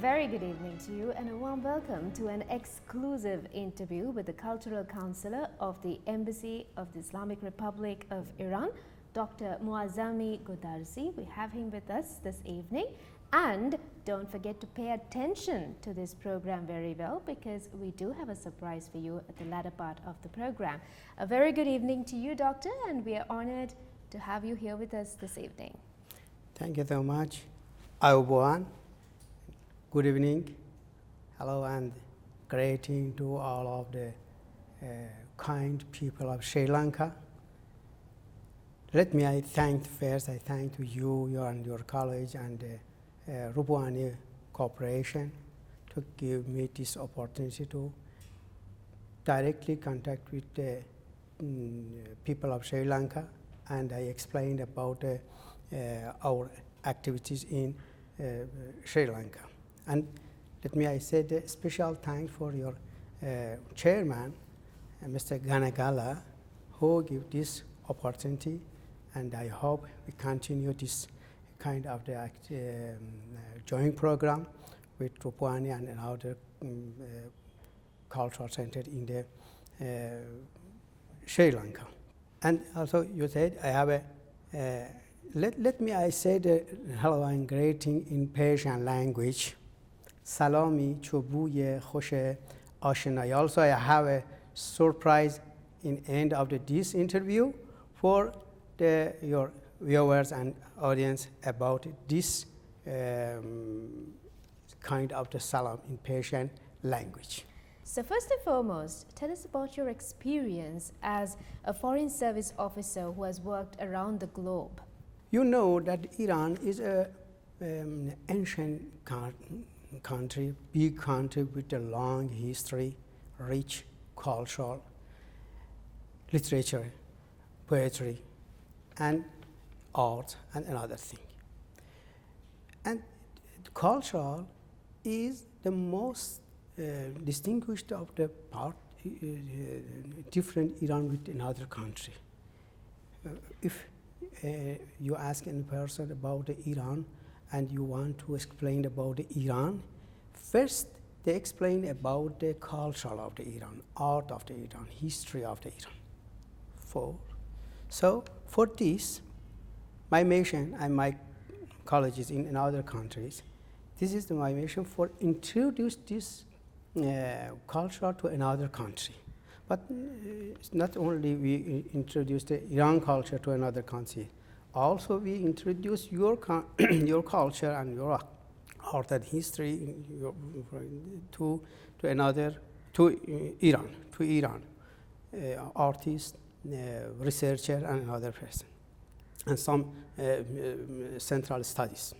Very good evening to you and a warm welcome to an exclusive interview with the Cultural Counselor of the Embassy of the Islamic Republic of Iran, Dr. Moazami Goodarzi. We have him with us this evening. And don't forget to pay attention to this program very well, because we do have a surprise for you at the latter part of the program. A very good evening to you, Doctor, and we are honored to have you here with us this evening. Thank you so much. Everyone, good evening. Hello and greeting to all of the kind people of Sri Lanka. Let me I thank to you and your college and Rupavahini Corporation to give me this opportunity to directly contact with the people of Sri Lanka, and I explained about our activities in Sri Lanka. And let me I say the special thanks for your chairman, Mr. Ganagala, who give this opportunity, and I hope we continue this kind of the joint program with Rupavahini and another cultural center in the Sri Lanka. And also you said I have a let me I say the hello and greeting in Persian language. Salami chubuye khoshe ashnai. Also I have a surprise in end of this interview for your viewers and audience about this kind of the salam in Persian language. So first and foremost, tell us about your experience as a foreign service officer who has worked around the globe. You know that Iran is an ancient country, big country with a long history, rich cultural, literature, poetry, and art, and another thing. And cultural is the most distinguished of the part, different Iran with another country. If you ask any person about Iran and you want to explain about Iran, first they explain about the culture of the Iran, art of the Iran, history of the Iran. So for this, my mission and my colleges in other countries, this is my mission for introduce this culture to another country. But not only we introduce the Iran culture to another country, also we introduce your culture and your art and history to Iran, artists, researcher, and another person, and some central studies.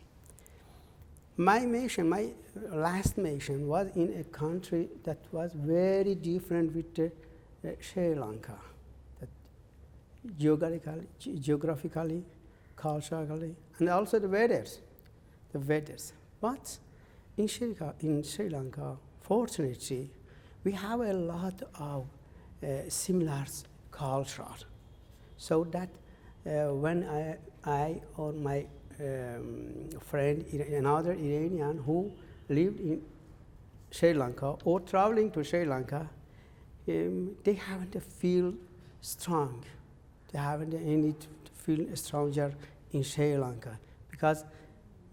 My mission, my last mission, was in a country that was very different with Sri Lanka, that geographically, culturally, and also the weathers. But in Sri Lanka, fortunately, we have a lot of similar culture. So that when I or my friend, another Iranian who lived in Sri Lanka or traveling to Sri Lanka, they haven't feel strong. They haven't any feel stronger in Sri Lanka, because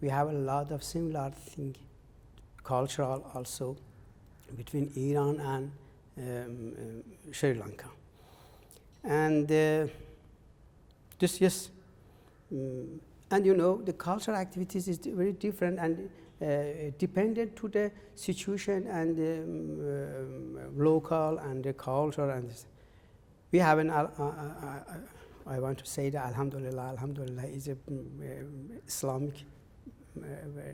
we have a lot of similar thing, cultural also, between Iran and Sri Lanka. And this, yes, and you know, the cultural activities is very different and dependent to the situation and the local and the culture. And we have an, I want to say that Alhamdulillah is a Islamic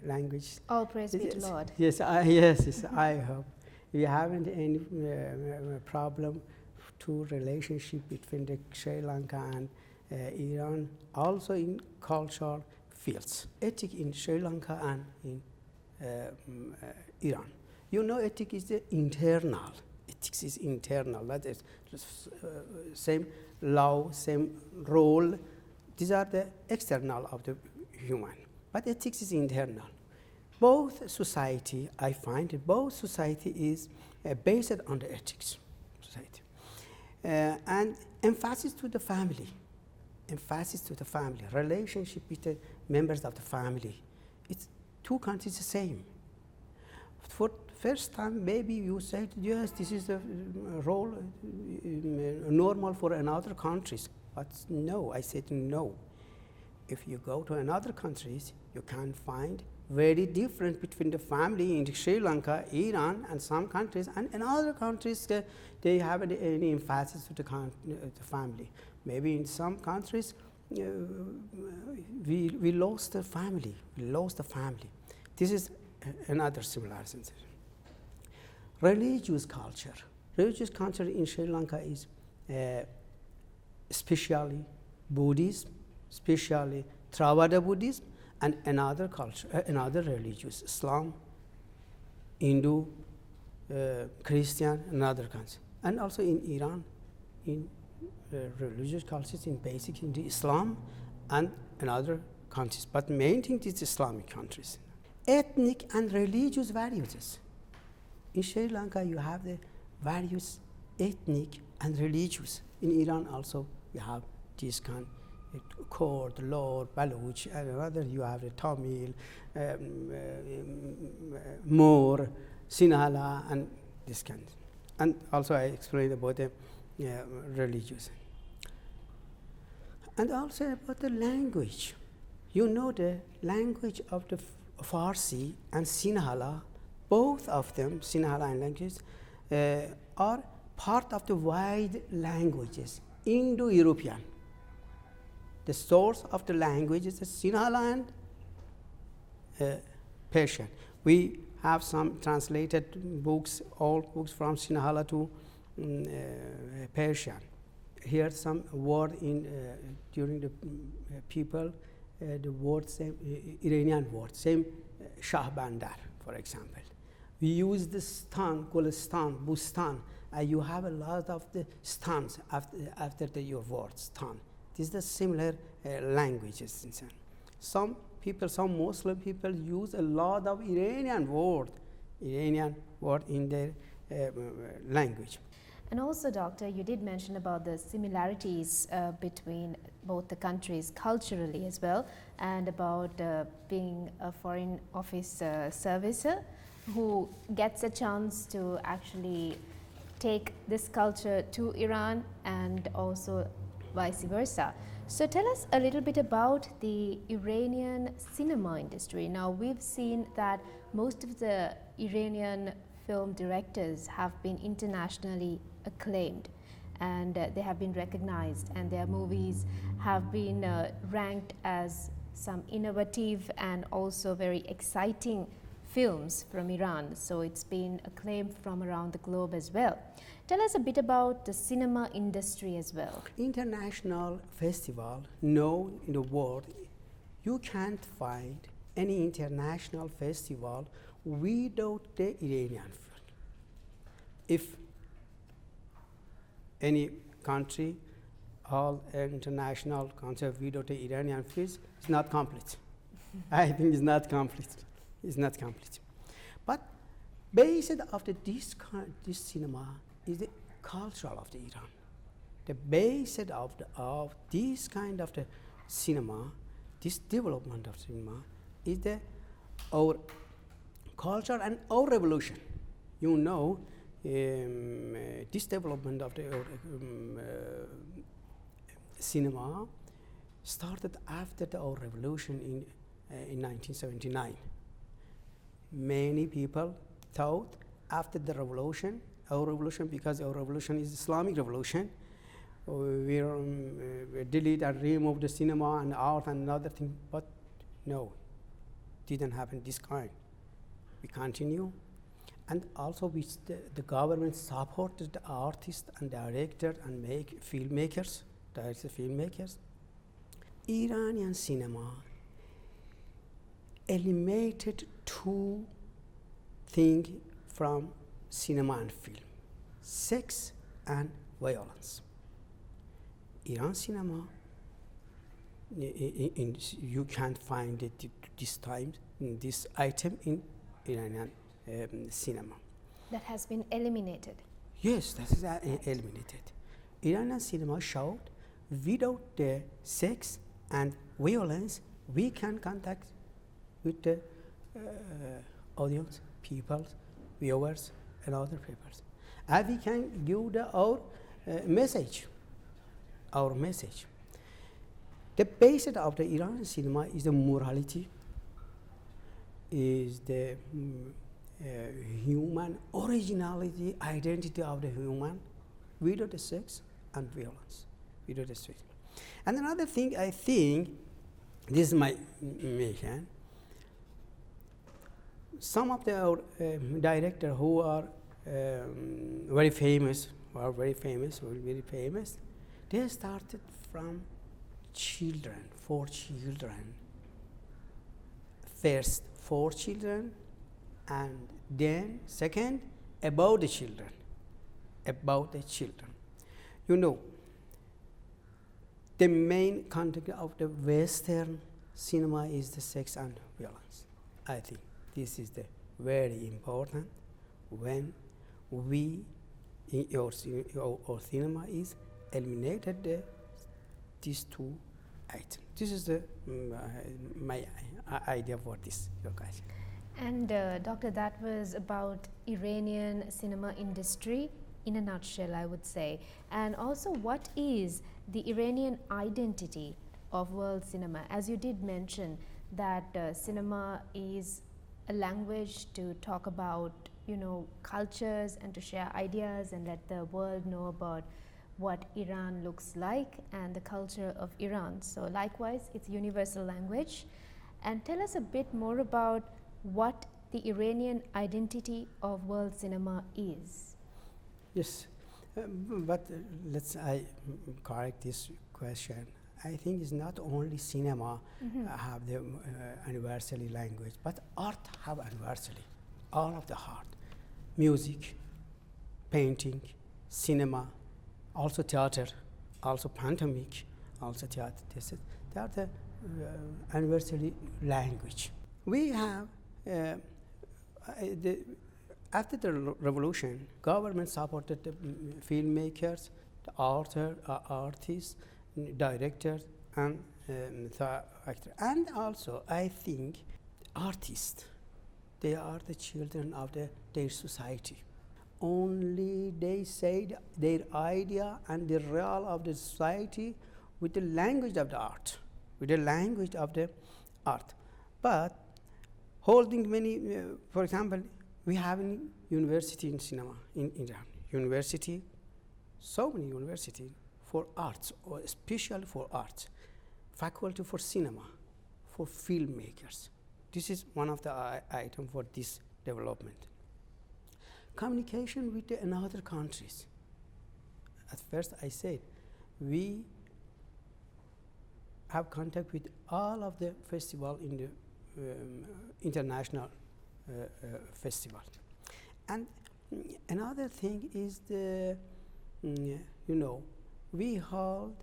language. All praise be to Lord. Yes, yes, I hope. We haven't any problem to relationship between the Sri Lanka and Iran, also in cultural fields. Ethics in Sri Lanka and in Iran. You know, ethics is the internal. Ethics is internal. That is same law, same role. These are the external of the human. But ethics is internal. both society, I find that both society is based on the ethics society. And emphasis to the family, relationship with the members of the family. It's two countries the same. For the first time, maybe you said, yes, this is the role normal for another countries. But no, I said no. If you go to another countries, you can find very different between the family in Sri Lanka, Iran, and some countries, and in other countries they have any emphasis to the family. Maybe in some countries we lost the family. This is another similarity. Religious culture in Sri Lanka is especially Buddhism, especially Theravada Buddhism, and another culture, another religious, Islam, Hindu, Christian, another countries. And also in Iran, in religious cultures, in basic in the Islam and another countries. But main thing is Islamic countries. Ethnic and religious variances. In Sri Lanka, you have the various ethnic and religious. In Iran also, you have this kind. Kurd, Lord, Baluch, and other you have the Tamil, Moor, Sinhala, and this kind. And also I explained about the religious. And also about the language. You know the language of the Farsi and Sinhala, both of them, Sinhala and language, are part of the wide languages, Indo-European. The source of the language is Sinhala and Persian. We have some translated books, old books from Sinhala to Persian. Here some word in during the people, the word same Iranian word, same Shahbandar, for example. We use the stan, Gulistan, Bustan. You have a lot of the stans after your word, stan. These are the similar languages. Some people, some Muslim people use a lot of Iranian word in their language. And also, Doctor, you did mention about the similarities between both the countries culturally as well, and about being a foreign office servicer who gets a chance to actually take this culture to Iran and also vice versa. So tell us a little bit about the Iranian cinema industry. Now we've seen that most of the Iranian film directors have been internationally acclaimed, and they have been recognized, and their movies have been ranked as some innovative and also very exciting films from Iran. So it's been acclaimed from around the globe as well. Tell us a bit about the cinema industry as well. International festival, no, in the world, you can't find any international festival without the Iranian film. If any country, all international concert without the Iranian film, it's not complete. I think it's not complete. It's not complete. But based of this cinema is the culture of the Iran. The base of this kind of the cinema, this development of cinema, is our culture and our revolution. You know, this development of the cinema started after our revolution in 1979. Many people thought after the revolution, our revolution, because our revolution is Islamic revolution, we delete and remove the cinema and art and other things, but no, didn't happen this kind. We continue, and also the government supported the artists and directors and filmmakers, Iranian cinema eliminated two things from cinema and film: sex and violence. Iran cinema you can't find it this time, this item in Iranian cinema. That has been eliminated. Yes, that is eliminated. Iranian cinema showed without the sex and violence, we can contact with the audience, people, viewers, and other people. And we can give our message. Our message. The basis of the Iranian cinema is the morality, is the human originality, identity of the human, without the sex and violence, without the sex. And another thing, I think, this is my mission. Some of the directors who are very famous, they started from children, for children. First, for children, and then second, about the children. About the children. You know, the main content of the Western cinema is the sex and violence. I think this is the very important when we in our cinema is eliminated these two items. This is the my idea for this occasion. And Doctor, that was about Iranian cinema industry in a nutshell, I would say. And also, what is the Iranian identity of world cinema? As you did mention that cinema is a language to talk about, you know, cultures and to share ideas and let the world know about what Iran looks like and the culture of Iran. So likewise, it's universal language. And tell us a bit more about what the Iranian identity of world cinema is. Yes, but let's correct this question. I think it's not only cinema have the universally language, but art have universally. All of the art, music, painting, cinema, also theater, also pantomimic, also theater. They are the universally language. We have after the revolution, government supported the filmmakers, the artists, directors, and actors. And also, I think artists, they are the children of their society. Only they say their idea and the real of the society with the language of the art, with the language of the art. But holding many, for example, we have a university in cinema in Iran. University, so many universities for arts, or especially for arts. Faculty for cinema, for filmmakers. This is one of the items for this development. Communication with the another countries. At first I said, we have contact with all of the festival in the international festival. And another thing is the, you know, we hold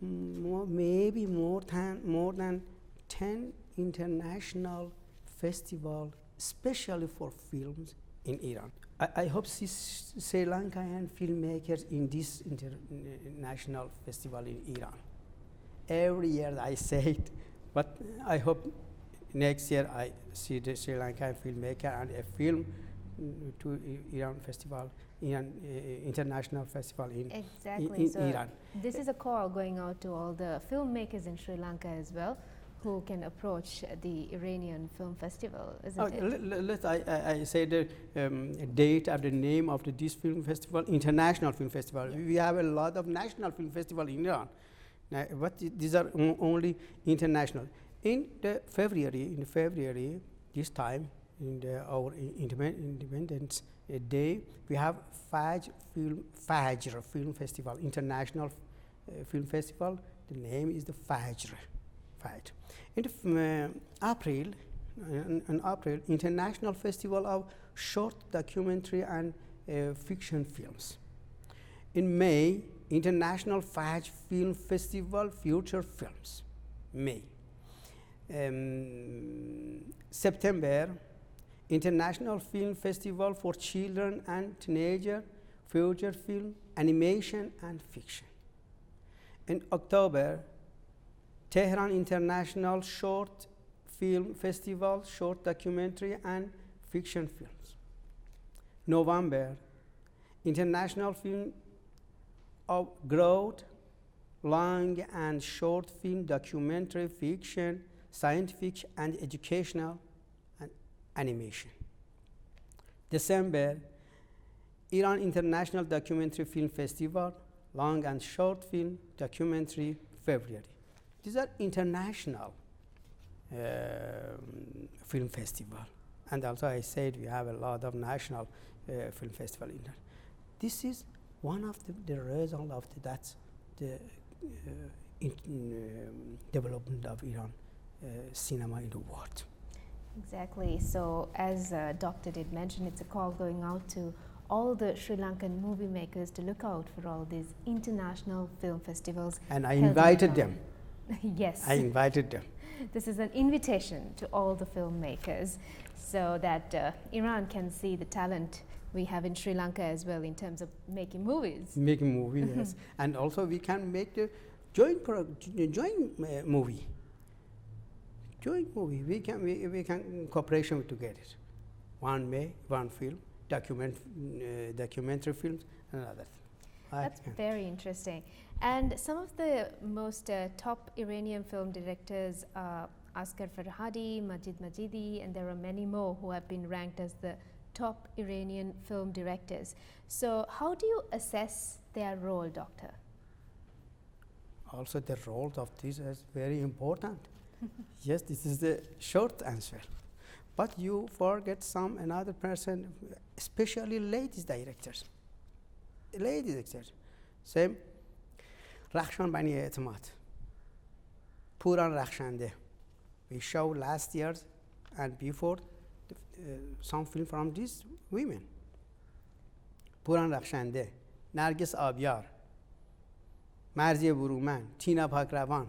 maybe more than 10 international festivals, especially for films in Iran. I hope Sri Lankan filmmakers in this international festival in Iran. Every year I say it, but I hope next year I see the Sri Lankan filmmaker and a film to Iran festival, international festival in Iran. This is a call going out to all the filmmakers in Sri Lanka as well, who can approach the Iranian Film Festival, isn't it? I say the date of the name of this film festival, International Film Festival. Yeah. We have a lot of national film festival in Iran, but these are only international. In February, this time, in our Independence Day, we have Fajr Film Festival, International Film Festival. The name is the Fajr. In April, International Festival of Short Documentary and Fiction Films. In May, International Fajr Film Festival, Future Films. May. September, International Film Festival for Children and Teenager, Feature Film, Animation and Fiction. In October, Tehran International Short Film Festival, Short Documentary and Fiction Films. November, International Film of Growth, Long and Short Film, Documentary, Fiction, Scientific and Educational and Animation. December, Iran International Documentary Film Festival, Long and Short Film, Documentary, February. These are international film festival. And also I said we have a lot of national film festival in there. This is one of the result of the development of Iran cinema in the world. Exactly. So as Doctor did mention, it's a call going out to all the Sri Lankan movie makers to look out for all these international film festivals. And I invited them. Yes. I invited them. This is an invitation to all the filmmakers so that Iran can see the talent we have in Sri Lanka as well in terms of making movies. Making movies, yes. And also we can make the joint movie. Joint movie. We can cooperation together. One film, documentary films, and other. That's very interesting. And some of the most top Iranian film directors are Asghar Farhadi, Majid Majidi, and there are many more who have been ranked as the top Iranian film directors. So how do you assess their role, Doctor? Also the role of this is very important. Yes, this is the short answer. But you forget another person, especially ladies directors. Ladies directors. Same, Rakhshan Bani Etemad, Puran Rakhshande. We showed last year and before some film from these women. Puran Rakhshande, Nargis Abyar, Marzieh Buruman, Tina Pakravan.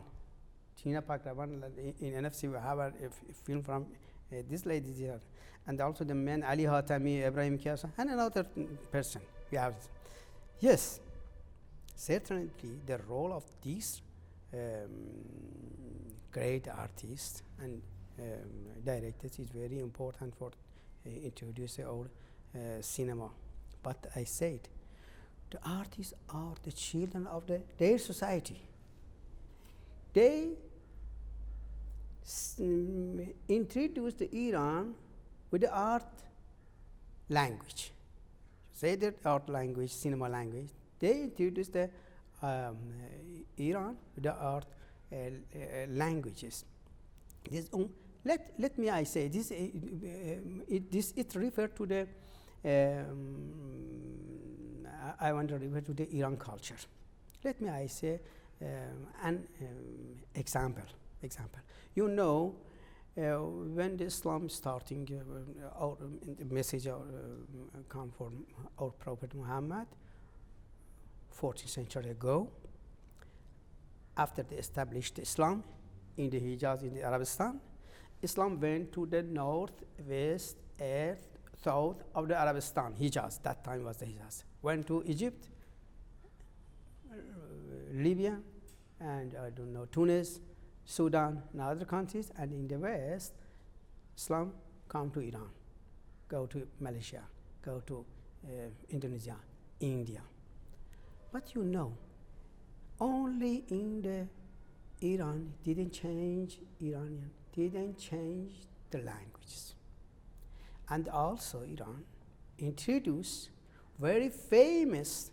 Tina Pakravan, in NFC we have a film from this lady here. And also the men, Ali Hatami, Ibrahim Kiasa, and another person we have. Yes, certainly the role of these great artists and directors is very important for introducing our cinema. But I said, the artists are the children of their society. They introduced Iran with the art language. Say that art language, cinema language. They introduced the Iran with the art languages. This, let me I say this. It refers to the. I want to refer to the Iran culture. Let me I say an example. You know, when the Islam starting, the message come from our Prophet Muhammad, 14th century ago. After they established Islam in the Hijaz, in the Arabistan, Islam went to the north, west, east, south of the Arabistan, Hijaz. That time was the Hijaz. Went to Egypt, Libya, and I don't know, Tunis, Sudan, and other countries. And in the west, Islam come to Iran, go to Malaysia, go to Indonesia, India. But you know, only in the Iran didn't change Iranian, didn't change the languages. And also Iran introduced very famous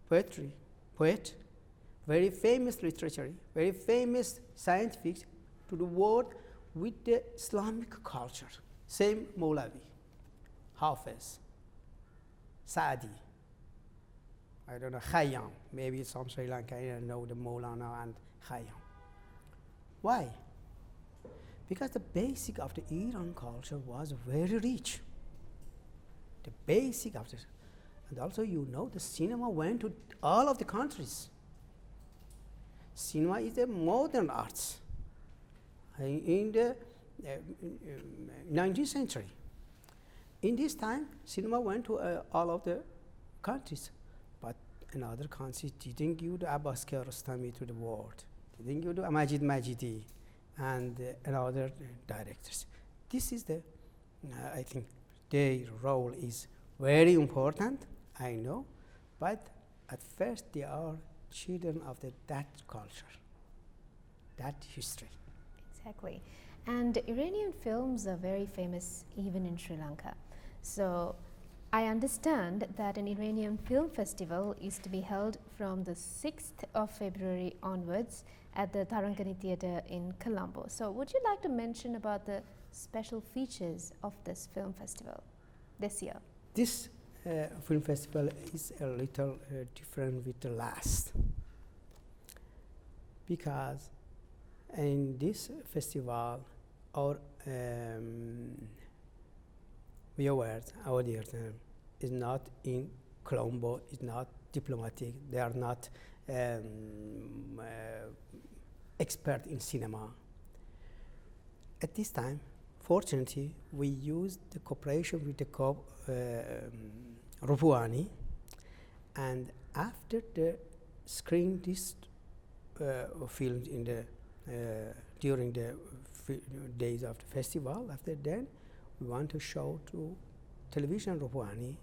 poet, very famous literature, very famous scientific to the world with the Islamic culture. Same Mawlavi, Hafiz, Saadi, I don't know, Khayyam, maybe some Sri Lankans know the Maulana and Khayyam. Why? Because the basic of the Iran culture was very rich. The basic of it. And also you know the cinema went to all of the countries. Cinema is a modern arts. in the 19th century. In this time, cinema went to all of the countries, but another country didn't give the Abbas Kiarostami to the world, didn't give the Majid Majidi and another directors. This is the, I think their role is very important, I know, but at first they are children of that culture, that history. Exactly. And Iranian films are very famous even in Sri Lanka. So I understand that an Iranian film festival is to be held from the 6th of February onwards at the Tarangani Theatre in Colombo. So would you like to mention about the special features of this film festival this year? This film festival is a little different with the last, because in this festival our viewers, audience is not in Colombo, is not diplomatic, they are not expert in cinema. At this time, fortunately, we used the cooperation with the Rupavahini, and after the screen this films in the during the days of the festival, after then we want to show to television Rupavahini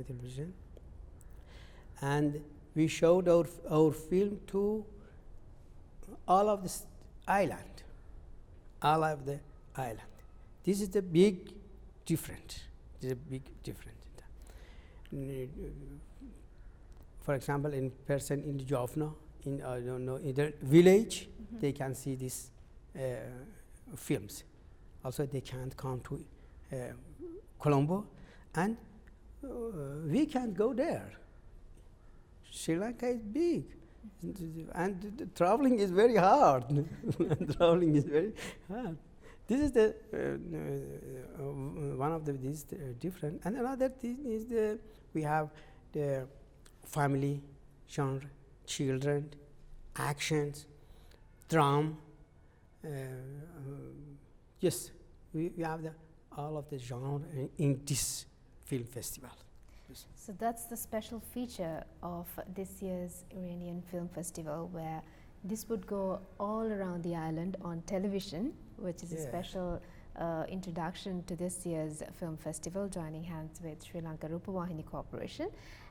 television, and we showed our film to all of the island. This is the big difference. For example, in person in Jaffna, in the village, they can see these films. Also, they can't come to Colombo, and we can't go there. Sri Lanka is big, and the traveling is very hard. This is the one of these different. And another thing is we have the family genre, children, actions, drama. Yes, we have all of the genre in this film festival. Yes. So that's the special feature of this year's Iranian Film Festival, where this would go all around the island on television, which is a special introduction to this year's film festival, joining hands with Sri Lanka Rupavahini Corporation.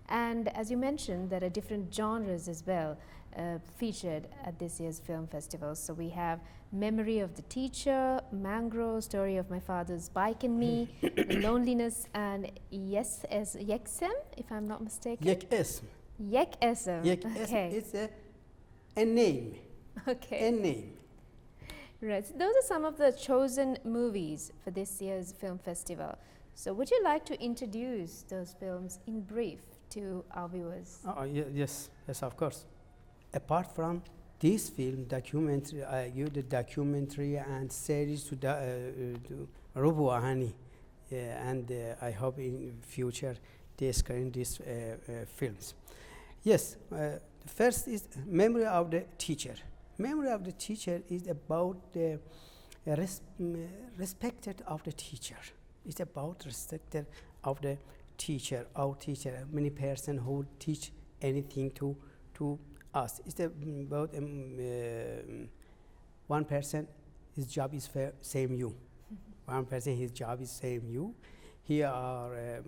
And as you mentioned, there are different genres as well featured at this year's film festival. So we have Memory of the Teacher, Mangrove, Story of My Father's Bike and Me, Loneliness, and Yeksem, if I'm not mistaken. Yeksem. Okay. It's a name. Okay. A name. Right. So those are some of the chosen movies for this year's film festival. So would you like to introduce those films in brief to our viewers? Yes, of course. Apart from this film, documentary, I give the documentary and series to Rupavahini, and I hope in future they screen these films. Yes, the first is Memory of the Teacher. Memory of the Teacher is about the respect of the teacher. It's about respect of the teacher, our teacher, many person who teach anything to us. It's about one person, his job is same you. One person, his job is same you. Here are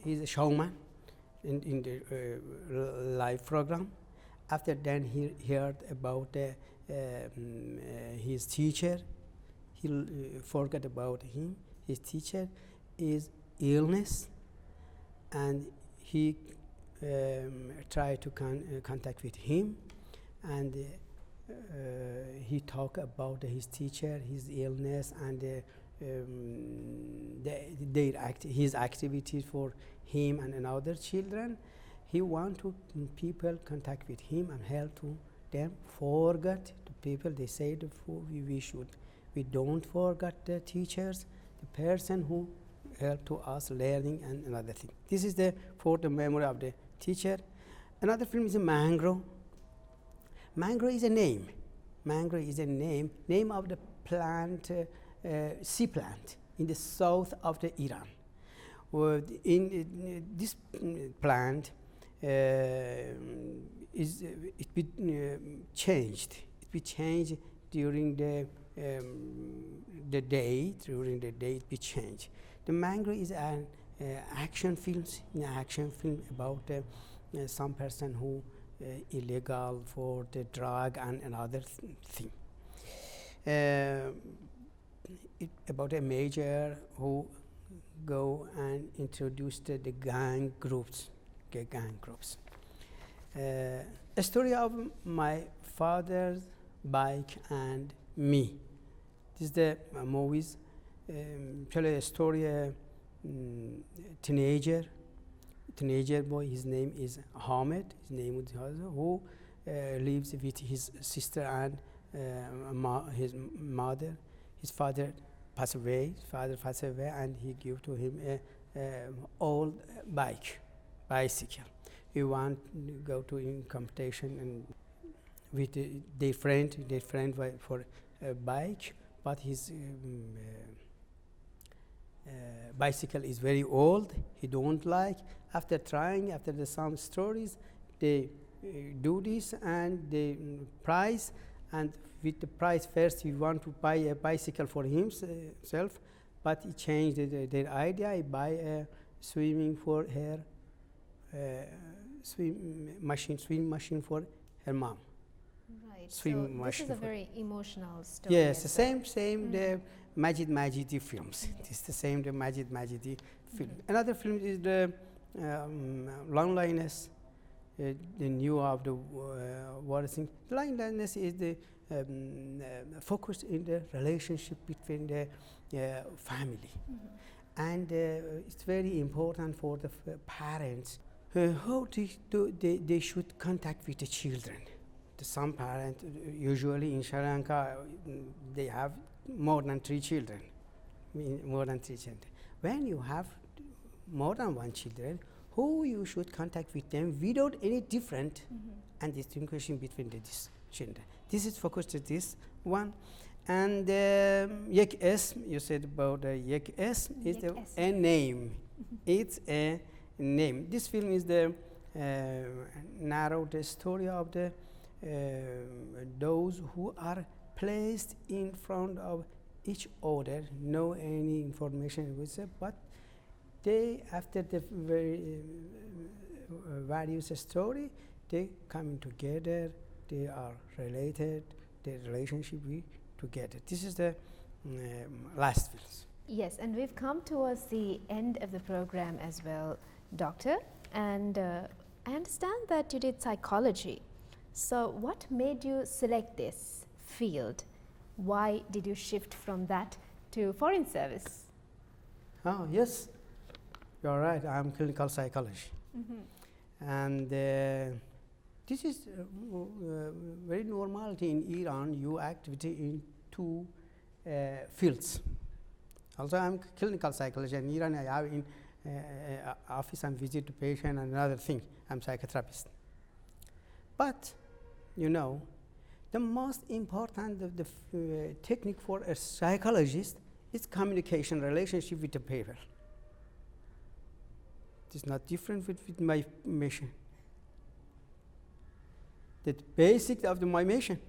he's a showman in the live program. After then, he heard about his teacher. He forgot about him. His teacher is illness, and he tried to contact with him, and he talked about his teacher, his illness, and his activities for him and another children. He want to people contact with him and help to them forget the people. They say we don't forget the teachers, the person who help to us learning and another thing. This is for the memory of the teacher. Another film is Mangrove. Mangrove is a name. mangrove is a name of the plant, sea plant in the south of the Iran. In this plant it be changed. It be changed during the day. During the day, it be changed. The mangrove is an action films. An action film about some person who illegal for the drug and another thing. About a major who go and introduce the gang groups. A story of my father's bike and me. This is the movies. Tell a story. Teenager boy. His name is Ahmed. His name is who lives with his sister and his mother. His father passed away. And he gave to him a old bicycle. He want to go to in competition and with their friend for a bike, but his bicycle is very old. He don't like. After trying, after some stories, they do this and the price, and with the price first he want to buy a bicycle for himself, but he changed their idea. He buy a swimming for her swim machine for her mom. Right. Swim so this is a very emotional story. Yes, the same the Majidi films. It's the same the Majidi film. Another film is the loneliness. The new of the word thing. Loneliness is the focus in the relationship between the family, and it's very important for the parents how they should contact with the children. Some parents, usually in Sri Lanka, they have more than 3 children. When you have more than 1 children, who you should contact with them without any different and distinguishing between these children. This is focused to this one. And Yek S, you said about Yek S, is a name. It's a name. This film is the narrow the story of the those who are placed in front of each other, no any information with it, but they, after the various story, they come together, they are related, their relationship together. This is the last film. Yes, and we've come towards the end of the program as well, Doctor, and I understand that you did psychology. So what made you select this field? Why did you shift from that to foreign service? Oh, yes, you're right. I'm clinical psychology. And this is very normality in Iran. You activity in 2 fields. Also, I'm clinical psychology. In Iran, I have in office and visit to patient and another thing. I'm psychotherapist. But, you know, the most important of the technique for a psychologist is communication, relationship with the people. It is not different with my mission. The basic of my mission.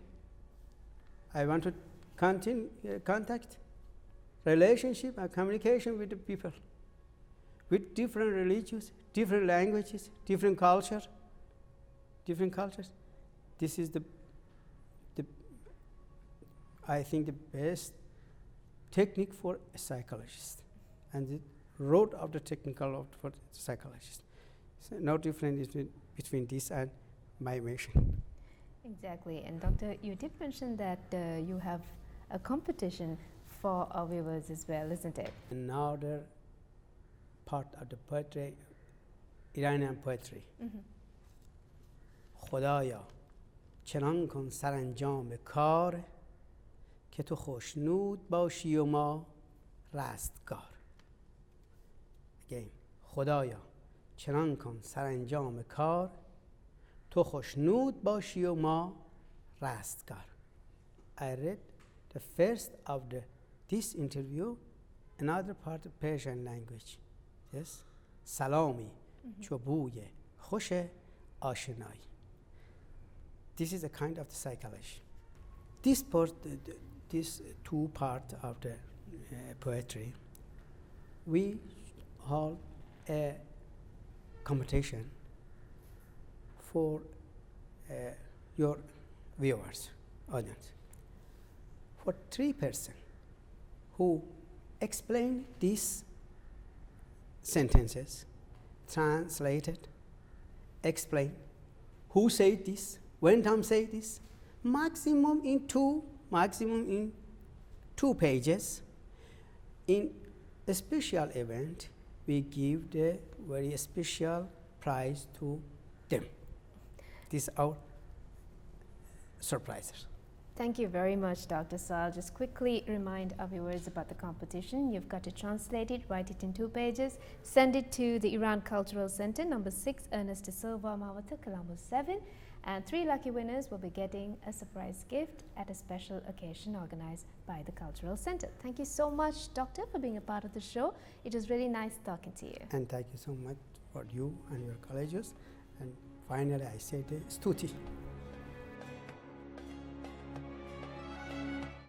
I want to contact, relationship and communication with the people, with different religions, different languages, different cultures. This is I think the best technique for a psychologist, and the road of the technical for the psychologist. So no difference between this and my mission. Exactly, and Doctor, you did mention that you have a competition for our viewers as well, isn't it? Another part of the poetry, Iranian poetry. خدایا چنان کن سرانجام کار که تو خوشنود باشی و ما رستگار. Again. خدایا چنان کن سرانجام کار تو خوشنود باشی و ما رستگار. I read the first of this interview, another part of Persian language. Yes, Salami, Chobuye, Khoshe, Ashnai. This is a kind of the psychology. This part, this two part of the poetry, we hold a competition for your viewers, audience, for 3 persons who explain these sentences, translated, explain, who said this, when Tom said this, maximum in 2 pages. In a special event, we give the very special prize to them. These are surprises. Thank you very much, Dr. Sal. Just quickly remind our viewers about the competition. You've got to translate it, write it in 2 pages, send it to the Iran Cultural Center, number 6, Ernest de Silva, Mawata, Colombo 7, and 3 lucky winners will be getting a surprise gift at a special occasion organized by the Cultural Center. Thank you so much, Doctor, for being a part of the show. It was really nice talking to you. And thank you so much for you and your colleges. And finally, I say the stuti.